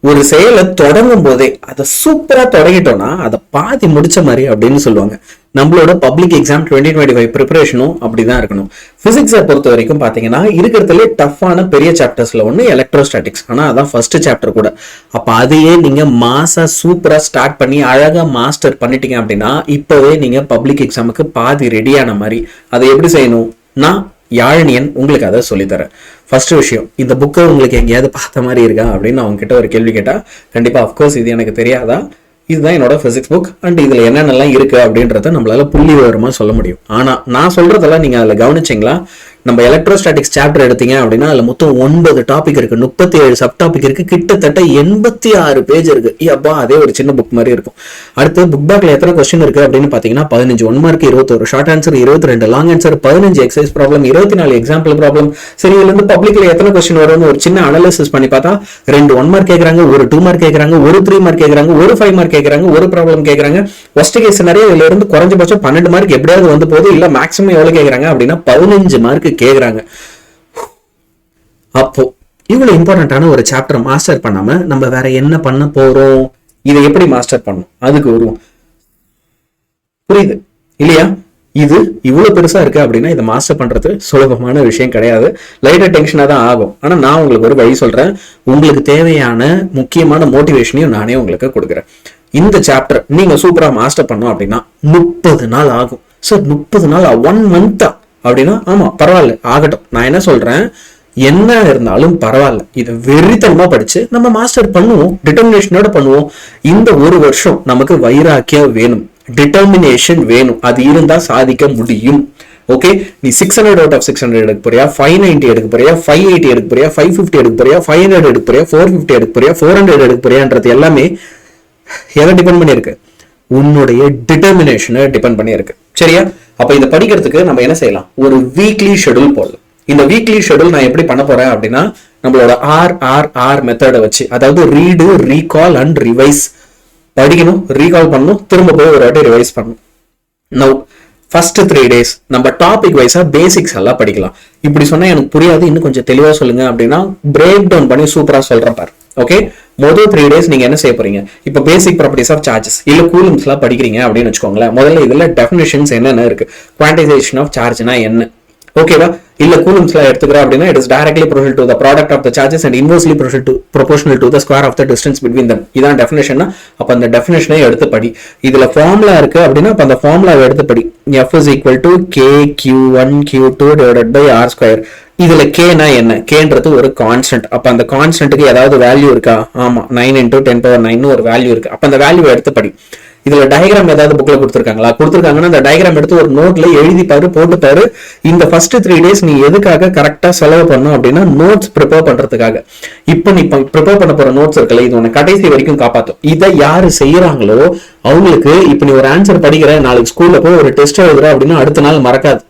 ஒரு செயலை தொடங்கும் போதே அதை சூப்பரா தொடங்கிட்டோம்னா அதை பாதி முடிச்ச மாதிரி அப்படின்னு சொல்லுவாங்க. நம்மளோட பப்ளிக் எக்ஸாம் 2025 ப்ரிப்பரேஷனும் அப்படிதான் இருக்கணும். பிசிக்ஸை பொறுத்த வரைக்கும் பாத்தீங்கன்னா இருக்கிறதுல டஃப்பான பெரிய சாப்டர்ஸ்ல ஒண்ணு எலக்ட்ரோஸ்டாட்டிக்ஸ். ஆனா அதான் ஃபர்ஸ்ட் சாப்டர் கூட. அப்ப அதையே நீங்க மாசா சூப்பரா ஸ்டார்ட் பண்ணி அழகா மாஸ்டர் பண்ணிட்டீங்க அப்படின்னா இப்பவே நீங்க பப்ளிக் எக்ஸாமுக்கு பாதி ரெடியான மாதிரி. அதை எப்படி செய்யணும்? நான் யாழினியன் உங்களுக்கு அதை சொல்லித்தரேன். ஃபர்ஸ்ட் விஷயம், இந்த புக்கை உங்களுக்கு எங்கேயாவது பார்த்த மாதிரி இருக்கா அப்படின்னு அவங்க கிட்ட ஒரு கேள்வி கேட்டா கண்டிப்பா அஃப்கோர்ஸ் இது எனக்கு தெரியாதா, இதுதான் என்னோட பிசிக்ஸ் புக் அண்ட் இதுல என்னென்னலாம் இருக்கு அப்படின்றத நம்மளால புள்ளி விவரமா சொல்ல முடியும். ஆனா நான் சொல்றதெல்லாம் நீங்க அதுல கவனிச்சிங்களா? நம்ம எலக்ட்ரோஸ்டாட்டிக்ஸ் சாப்டர் எடுத்தீங்க அப்படின்னா அதுல மொத்தம் 9 டாபிக் இருக்கு, 37 சப் டாபிக் இருக்கு, கிட்டத்தட்ட 86 பேஜ் இருக்கு. அப்பா அதே ஒரு சின்ன புக் மாதிரி இருக்கும். அடுத்து புக் பேக்ல எத்தனை கொஸ்டின் இருக்கு அப்படின்னு பாத்தீங்கன்னா 15 1 mark, 21 short answer, 22 long answer, 15 exercise problem, 24 example problem. சரி, இதுல இருந்து பப்ளிக்ல எத்தனை கொஸ்டின் வரும்னு ஒரு சின்ன அனாலிசிஸ் பண்ணி பார்த்தா 2 1 மார்க் கேட்கறாங்க, ஒரு 2 மார்க் கேட்கறாங்க, ஒரு 3 மார்க் கேட்கறாங்க, ஒரு 5 மார்க் கேட்கறாங்க, ஒரு ப்ராப்ளம் கேட்கறாங்க. ஃபர்ஸ்ட் கேஸ் நிறைய இதுல இருந்து குறைஞ்சபட்சம் 12 மார்க் எப்படியாவது வந்து போகுது. இல்ல மேக்ஸிமம் எவ்வளவு கேட்கறாங்க அப்படின்னா 15 மார்க் கேட்கறாங்க. அப்போ இவ்வளவு இம்பார்ட்டன்டான ஒரு சாப்டர் மாஸ்டர் பண்ணாம நம்ம வேற என்ன பண்ண போறோம்? இதை எப்படி மாஸ்டர் பண்ணும் அதுக்கு வருவோம். புரியுது இல்லையா? இது இவ்வளவு பெருசா இருக்கு அப்படின்னா இதை மாஸ்டர் பண்றது சுலபமான விஷயம் கிடையாது. லைட்டா டென்ஷனா தான் ஆகும். ஆனா நான் உங்களுக்கு ஒரு வழி சொல்றேன். உங்களுக்கு தேவையான முக்கியமான மோட்டிவேஷனையும் நானே உங்களுக்கு கொடுக்குறேன். இந்த சாப்டர் நீங்க சூப்பரா மாஸ்டர் பண்ணோம் அப்படின்னா 30 நாள் ஆகும். சார் 30 நாள் 1 மந்த்தா அப்படின்னா ஆமா பரவாயில்ல ஆகட்டும். நான் என்ன சொல்றேன், என்ன இருந்தாலும் பரவாயில்ல, இதை வெறித்தனமா படிச்சு நம்ம மாஸ்டர் பண்ணுவோம், டிட்டர்மினேஷனோட பண்ணுவோம். இந்த ஒரு வருஷம் நமக்கு வைராக்கியம் வேணும், டிட்டர்மினேஷன் வேணும். அது இருந்தா சாதிக்க முடியும். ஓகே, நீ 600 அவுட் ஆஃப் 600 எடுக்க போறியா, 590 எடுக்க போறியா, 580 எடுக்க போறியா, 550 எடுக்க போறியா, 500 எடுக்க போறியா, 450 எடுக்க போறியா, 400 எடுக்க போறியான்றது எல்லாமே எதை டிபெண்ட் பண்ணியிருக்கு? உன்னுடைய டிட்டர்மினேஷனை டிபெண்ட் பண்ணியிருக்கு. சரியா? அப்ப இதை படிக்கிறதுக்கு நம்ம என்ன செய்யலாம்? ஒரு வீக்லி ஷெட்யூல் போடலாம். இந்த வீக்லி ஷெட்யூல் நான் எப்படி பண்ண போறேன் அப்படின்னா நம்மளோட RRR மெத்தடை வச்சு, அதாவது ரீடு, ரீகால் அண்ட் ரிவைஸ். படிக்கணும், ரீகால் பண்ணணும், திரும்ப போய் ஒரு வாட்டி ரிவைஸ் பண்ணணும். நவ் ஃபர்ஸ்ட் 3 days நம்ம டாபிக் வைஸா பேசிக்ஸ் எல்லாம் படிக்கலாம். இப்படி சொன்னா எனக்கு புரியாது, இன்னும் கொஞ்சம் தெளிவா சொல்லுங்க அப்படின்னா பிரேக் டவுன் பண்ணி சூப்பரா சொல்றேன் பாரு. ஓகே, முதல் 3 days நீங்க என்ன செய்ய போறீங்க? இப்ப பேசிக் ப்ராப்பர்ட்டிஸ் ஆஃப் சார்ஜஸ் இல்ல கூலம்ஸ் எல்லாம் படிக்கிறீங்க அப்படின்னு வச்சுக்கோங்களேன். முதல்ல இதுல டெஃபினிஷன்ஸ் என்னென்ன இருக்கு, குவான்டைசேஷன் ஆஃப் சார்ஜ்னா என்ன, ஓகேவா? இல்ல கூலம்ஸ்ல எடுத்துக்கிறோம் அப்படின்னா it is directly proportional to the product of the charges and inversely proportional to the square of the distance between them. இதான் டெஃபினிஷன்னா. அப்ப அந்த டெஃபினிஷனை எடுத்து படி. இதுல ஃபார்முலா இருக்கு அப்படின்னா அப்ப அந்த ஃபார்முலாவை எடுத்து படி. F is equal to KQ1 Q2 divided by R square. இதுல K-னா என்ன? K-ன்றது ஒரு கான்ஸ்டன்ட். அப்ப அந்த கான்ஸ்டன்ட்டுக்கு ஏதாவது வேல்யூ இருக்கா? ஆமா, 9 × 10⁹ ஒரு வேல்யூ இருக்கு. அப்ப அந்த வேல்யூவை எடுத்து படி. இதுல டயக்ராம் ஏதாவது புக்ல கொடுத்துருக்காங்களா? கொடுத்துருக்காங்கன்னா அந்த டயக்ராம் எடுத்து ஒரு நோட்ல எழுதி பாரு, போட்டு பாரு. இந்த ஃபர்ஸ்ட் 3 days நீ எதுக்காக கரெக்டா செலவு பண்ணும் அப்படின்னா நோட்ஸ் ப்ரிப்பேர் பண்றதுக்காக. இப்ப நீ ப்ரிப்பேர் பண்ண போற நோட்ஸ் இருக்குல்ல, இது உனக்கு கடைசி வரைக்கும் காப்பாத்தும். இதை யாரு செய்யறாங்களோ அவங்களுக்கு இப்ப நீ ஒரு ஆன்சர் படிக்கிற, நாளைக்கு ஸ்கூல்ல போய் ஒரு டெஸ்ட் எழுதுற அப்படின்னா அடுத்த நாள் மறக்காது.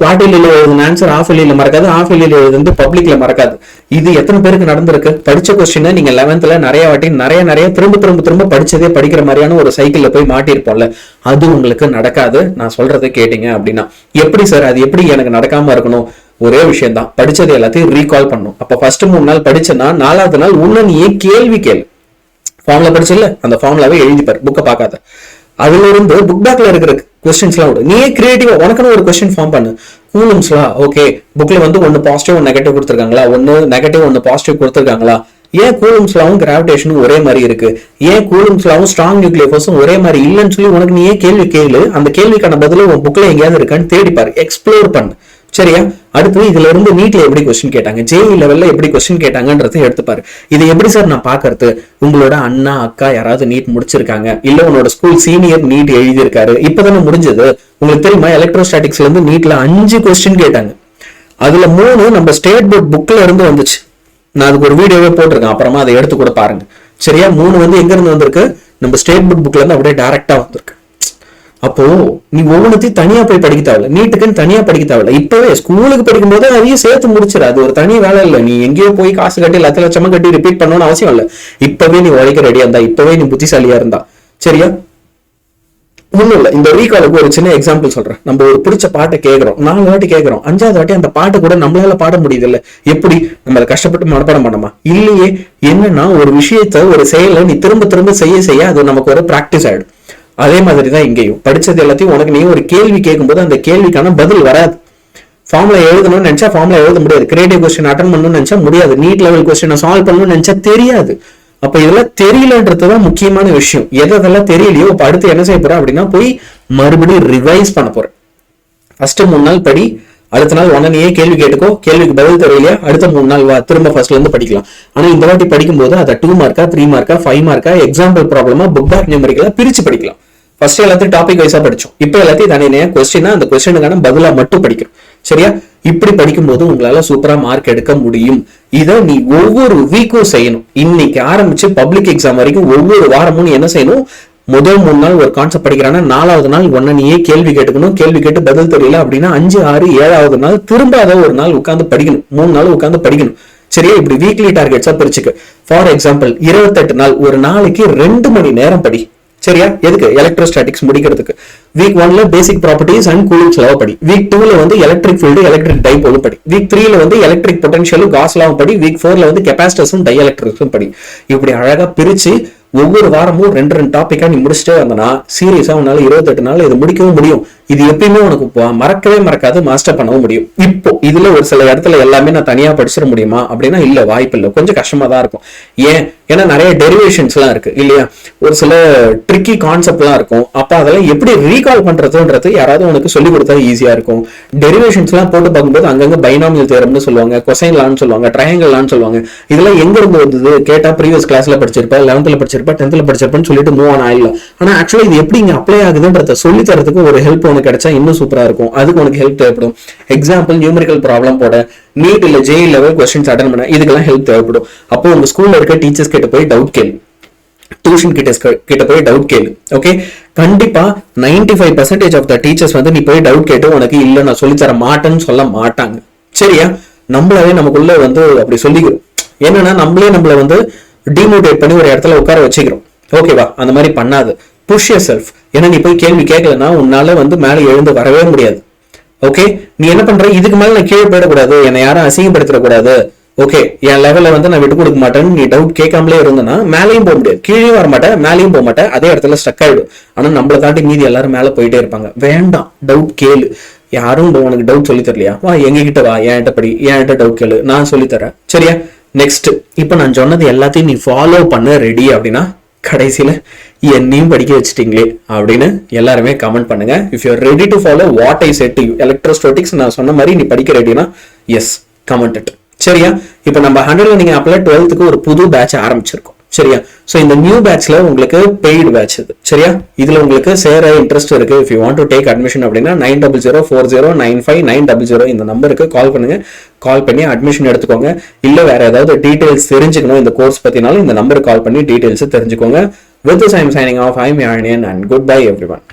குவார்டர்லியில எழுதுன ஆன்சர் ஆஃப் இயர்லியில மறக்காது, ஆஃப் இயர்லியில எழுது பப்ளிக்ல மறக்காது. இது எத்தனை பேருக்கு நடந்திருக்கு? படிச்ச கொஸ்டின் நீங்க 11th நிறைய வாட்டி நிறைய திரும்ப படிச்சதே படிக்கிற மாதிரியான ஒரு சைக்கிள்ல போய் மாட்டிருப்போம்ல, அது உங்களுக்கு நடக்காது. நான் சொல்றதை கேட்டீங்க அப்படின்னா எப்படி சார் அது எப்படி எனக்கு நடக்காம இருக்கணும்? ஒரே விஷயம் தான், படிச்சது எல்லாத்தையும் ரீகால் பண்ணும். அப்ப ஃபர்ஸ்ட் 3 நாள் படிச்சனா 4வது நாள் உன்ன நீ கேள்வி கேளு. ஃபார்முலா படிச்சல, அந்த ஃபார்முலாவே எழுதிப்பாரு, புக்கை பார்க்காத. அதுல இருந்து புக் பேக்ல இருக்கிற கொஸ்டின்ஸ் எல்லாம் விடு, நீயே கிரியேட்டிவா உனக்குன்னு ஒரு கொஸ்டின் ஃபார்ம் பண்ணு. கூலம்ஸ்லாம் ஓகே, புக்ல வந்து ஒன்னு பாசிட்டிவ் ஒன்னு நெகட்டிவ் கொடுத்துருக்காங்களா, ஒன்னு நெகட்டிவ் ஒன்னு பாசிட்டிவ் கொடுத்துருக்காங்களா, ஏன் கூலம்ஸ்லாவும் கிராவிடேஷனும் ஒரே மாதிரி இருக்கு, ஏன் கூலம்ஸ்லாவும் ஸ்ட்ராங் நியூக்ளியர் ஃபோர்ஸும் ஒரே மாதிரி இல்லைன்னு சொல்லி உனக்கு நீயே கேள்வி கேளு. அந்த கேள்விக்கான பதிலும் உன் புக்ல எங்கேயாவது இருக்கான்னு தேடிப்பாரு, எக்ஸ்ப்ளோர் பண்ணு. சரியா? அடுத்து இதுல இருந்து நீட்ல எப்படி கொஸ்டின் கேட்டாங்க, ஜேஇ லெவல்ல எப்படி கொஸ்டின் கேட்டாங்கன்றதை எடுத்துப்பாரு. இதை எப்படி சார் நான் பாக்குறது? உங்களோட அண்ணா அக்கா யாராவது நீட் முடிச்சிருக்காங்க, இல்ல உன்னோட ஸ்கூல் சீனியர் நீட் எழுதியிருக்காரு, இப்பதானே முடிஞ்சது. உங்களுக்கு தெரியுமா எலக்ட்ரோஸ்டாட்டிக்ஸ்ல இருந்து நீட்ல 5 கொஸ்டின் கேட்டாங்க. அதுல 3 நம்ம ஸ்டேட் போர்ட் புக்ல இருந்து வந்துச்சு. நான் அதுக்கு ஒரு வீடியோவே போட்டிருக்கேன், அப்புறமா அதை எடுத்து கூட பாருங்க. சரியா? 3 வந்து எங்க இருந்து வந்திருக்கு? நம்ம ஸ்டேட் போர்ட் புக்ல இருந்து அப்படியே டைரக்டா வந்திருக்கு. அப்போ நீ ஒவ்வொன்றையும் தனியா போய் படிக்க தேவையில்ல, நீட்டுக்குன்னு தனியா படிக்க தேவையில்ல. இப்பவே ஸ்கூலுக்கு படிக்கும் போது அதையும் சேர்த்து முடிச்சிரு, அது ஒரு தனி வேலை இல்லை. நீ எங்கேயோ போய் காசு கட்டி லட்சமா கட்டி ரிப்பீட் பண்ணணும்னு அவசியம் இல்லை. இப்பவே நீ உழைக்க ரெடியா இருந்தா, இப்பவே நீ புத்திசாலியா இருந்தா. சரியா? ஒண்ணும் இல்ல, இந்த ரீகாலுக்கு ஒரு சின்ன எக்ஸாம்பிள் சொல்றேன். நம்ம ஒரு பிடிச்ச பாட்டை கேட்கிறோம், 4 வாட்டி கேட்கிறோம், 5வது வாட்டி அந்த பாட்டை கூட நம்மளால பாட முடியுது இல்ல. எப்படி நம்ம கஷ்டப்பட்டு மனப்பாடம் பண்ணோமா? இல்லையே. என்னன்னா ஒரு விஷயத்த ஒரு செயலை நீ திரும்ப திரும்ப செய்ய செய்ய அது நமக்கு ஒரு பிராக்டிஸ் ஆயிடும். அதே மாதிரிதான் இங்கேயும் படிச்சது எல்லாத்தையும் உனக்கு நீ ஒரு கேள்வி கேட்கும்போது அந்த கேள்விக்கான பதில் வராது. ஃபார்முலா எழுதணும்னு நினைச்சா ஃபார்முலா எழுத முடியாது. கிரியேட்டிவ் கொஸ்டின் அட்டன் பண்ணணும்னு நினைச்சா முடியாது. நீட் லெவல் கொஸ்டினை சால்வ் பண்ணணும்னு நினைச்சா தெரியாது. அப்ப இதெல்லாம் தெரியலன்றதுதான் முக்கியமான விஷயம். எதெல்லாம் தெரியலையோ இப்ப அடுத்து என்ன செய்ய போறேன் அப்படின்னா போய் மறுபடியும் ரிவைஸ் பண்ண போறேன். ஃபர்ஸ்ட் 3 நாள் படி, அடுத்த நாள் உடனே கேள்வி கேட்டுக்கோ, கேள்விக்கு பதில் தெரியலையா அடுத்த 3 நாள் வா, திரும்ப ஃபர்ஸ்ட்ல இருந்து படிக்கலாம். ஆனா இந்த வாட்டி படிக்கும் போது அதை 2 மார்க்கா 3 மார்க்கா 5 மார்க்கா எக்ஸாம்பிள் ப்ராப்ளமா புக் பேக் நியூமெரிக்கலா பிரிச்சு படிக்கலாம். ஃபர்ஸ்ட் எல்லாத்தையும் டாபிக் வைஸா படிச்சோம், இப்ப எல்லாத்தையும் தனியா கொஸ்டினா அந்த கொஸ்டினுக்கான பதிலா மட்டும் படிக்கிறோம். சரியா? இப்படி படிக்கும் போது உங்களால சூப்பரா மார்க் எடுக்க முடியும். இதை நீ ஒவ்வொரு வீக்கும் செய்யணும். இன்னைக்கு ஆரம்பிச்சு பப்ளிக் எக்ஸாம் வரைக்கும் ஒவ்வொரு வாரமும் நீ என்ன செய்யணும்? முதல் 3 நாள் ஒரு கான்செப்ட் படிக்கிறானா 4வது நாள் ஒன்ன நீயே கேள்வி கேட்டுக்கணும். கேள்வி கேட்டு பதில் தெரியல அப்படின்னா 5, 6, 7வது நாள் திரும்ப அதை ஒரு நாள் உட்காந்து படிக்கணும். 3 நாள் உட்காந்து படிக்கணும். சரியா? இப்படி வீக்லி டார்கெட்ஸா பிரிச்சுக்க. ஃபார் எக்ஸாம்பிள் 28 நாள் ஒரு நாளைக்கு 2 மணி நேரம் படி. சரியா? எதுக்கு? எலக்ட்ரோஸ்டாட்டிக்ஸ் முடிக்கிறதுக்கு. வீக் 1ல basic properties and Coulomb's law படி. வீக் 2ல வந்து எலக்ட்ரிக் ஃபீல்டு எலக்ட்ரிக் டைபோலும் படி. வீக் 3ல வந்து எலக்ட்ரிக் பொட்டன்ஷியலும் காஸ் லாவும் படி. வீக் 4ல வந்து கெபாசிட்டர்ஸும் டை எலக்ட்ரிக்ஸும் படி. இப்படி அழகா பிரிச்சு ஒவ்வொரு வாரமும் 2 டாபிக்கா நீ முடிச்சுட்டே வந்தனா சீரியஸா உன்னால 28 நாள் இது முடிக்கவும் முடியும். இது எப்பயுமே உனக்கு மறக்கவே மறக்காது, மாஸ்டர் பண்ணவும் முடியும். இப்போ இதுல ஒரு சில இடத்துல எல்லாமே நான் தனியா படிச்சிட முடியுமா அப்படின்னா இல்ல, வாய்ப்பு இல்லை, கொஞ்சம் கஷ்டமா தான் இருக்கும். ஏன்? ஏன்னா நிறைய டெரிவேஷன்ஸ் எல்லாம் இருக்கு இல்லையா? ஒரு சில ட்ரிக்கி கான்செப்ட் எல்லாம் இருக்கும். அப்ப அதெல்லாம் எப்படி ரீகால் பண்றதுன்றது யாராவது உனக்கு சொல்லி கொடுத்தா ஈஸியா இருக்கும். டெரிவேஷன்ஸ் எல்லாம் போட்டு பார்க்கும்போது அங்கங்க பைனாமியல் தியரம்னு சொல்லுவாங்க, கொசைன் லான்னு சொல்லுவாங்க, ட்ரையாங்கிள் லான்னு சொல்லுவாங்க. இதெல்லாம் எங்க இருந்து வந்தது கேட்டா ப்ரீவியஸ் கிளாஸ்ல படிச்சிருப்ப, 11th படிச்சிருப்ப, 10th படிச்சிருப்பேன்னு சொல்லிட்டு மூவ் ஆன் ஆயிடலாம். ஆனா ஆக்சுவலா இது எப்படி இங்க அப்ளை ஆகுதுன்றத சொல்லி தரதுக்கு ஒரு ஹெல்ப் உனக்கு கிடைச்சா இன்னும் சூப்பரா இருக்கும். அதுக்கு உனக்கு ஹெல்ப் தேவைப்படும். எக்ஸாம்பிள் நியூமெரிக்கல் ப்ராப்ளம் போட, நீட் இல்ல ஜே லெவல் கொஸ்டின்ஸ் அட்டன் பண்ண, இதுக்கெல்லாம் ஹெல்ப் தேவைப்படும். அப்போ உங்க ஸ்கூல்ல இருக்க டீச்சர்ஸ் கிட்ட போய் டவுட் கேளு, டியூஷன் கிட்ட போய் டவுட் கேளு. ஓகே? கண்டிப்பா 95% ஆஃப் த டீச்சர்ஸ் வந்து நீ போய் டவுட் கேட்டு உனக்கு இல்ல நான் சொல்லி தர மாட்டேன்னு சொல்ல மாட்டாங்க. சரியா? நம்மளாவே நமக்குள்ள வந்து அப்படி சொல்லிக்கிறோம். என்னன்னா நம்மள வந்து டிமோட்டிவேட் பண்ணி ஒரு இடத்துல உட்கார வச்சுக்கிறோம். ஓகேவா? அந்த மாதிரி பண்ணாது. Push yourself. ஏன்னா நீ போய் கேள்வி கேட்கலன்னா உன்னால வந்து மேல எழுந்து வரவே முடியாது. ஓகே? நீ என்ன பண்ற? இதுக்கு மேல நான் கீழே போயிடக்கூடாது, என்னை யாரும் அசிங்கப்படுத்திடக்கூடாது, ஓகே என் லெவல வந்து நான் விட்டு கொடுக்க மாட்டேன்னு நீ டவுட் கேட்காமலே இருந்தனா மேலேயும் போக முடியாது, கீழே வர மாட்டேன், மேலேயும் போக மாட்டேன், அதே இடத்துல ஸ்டக் ஆயிடும். ஆனா நம்மளை தாண்டி மீதி எல்லாரும் மேல போயிட்டே இருப்பாங்க. வேண்டாம், டவுட் கேளு. யாரும் உனக்கு டவுட் சொல்லி தரலையா? வா எங்ககிட்ட வா, என்கிட்ட படி, என்கிட்ட டவுட் கேளு, நான் சொல்லி தரேன். சரியா? நெக்ஸ்ட், இப்ப நான் சொன்னது எல்லாத்தையும் நீ ஃபாலோ பண்ண ரெடி அப்படின்னா கடைசியில என்னையும் படிக்க வச்சுட்டீங்களே அப்படின்னு எல்லாருமே கமெண்ட் பண்ணுங்க. If you ready to follow what I set to you, electrostatics நான் சொன்ன மாதிரி நீ படிக்க ரெடினா எஸ் கமெண்ட் இட். சரியா? இப்ப நம்ம 100 நீங்க அப்பல 12th ஒரு புது பேட்ச் ஆரம்பிச்சிருக்கோம். சரியா? சோ இந்த நியூ பேட்ச்ல உங்களுக்கு பெய்டு பேட்ச் இது. சரியா? இதுல உங்களுக்கு சேர இன்ட்ரெஸ்ட் இருக்கு, if you want to take admission அப்படின்னா 9004095900 இந்த நம்பருக்கு கால் பண்ணுங்க. கால் பண்ணி அட்மிஷன் எடுத்துக்கோங்க. இல்ல வேற ஏதாவது டீடைல்ஸ் தெரிஞ்சுக்கணும் இந்த கோர்ஸ் பத்தினாலும் இந்த நம்பருக்கு கால் பண்ணி டீடைல்ஸ் தெரிஞ்சுக்கோங்க. With this I am signing off. I am Yarnian and goodbye everyone.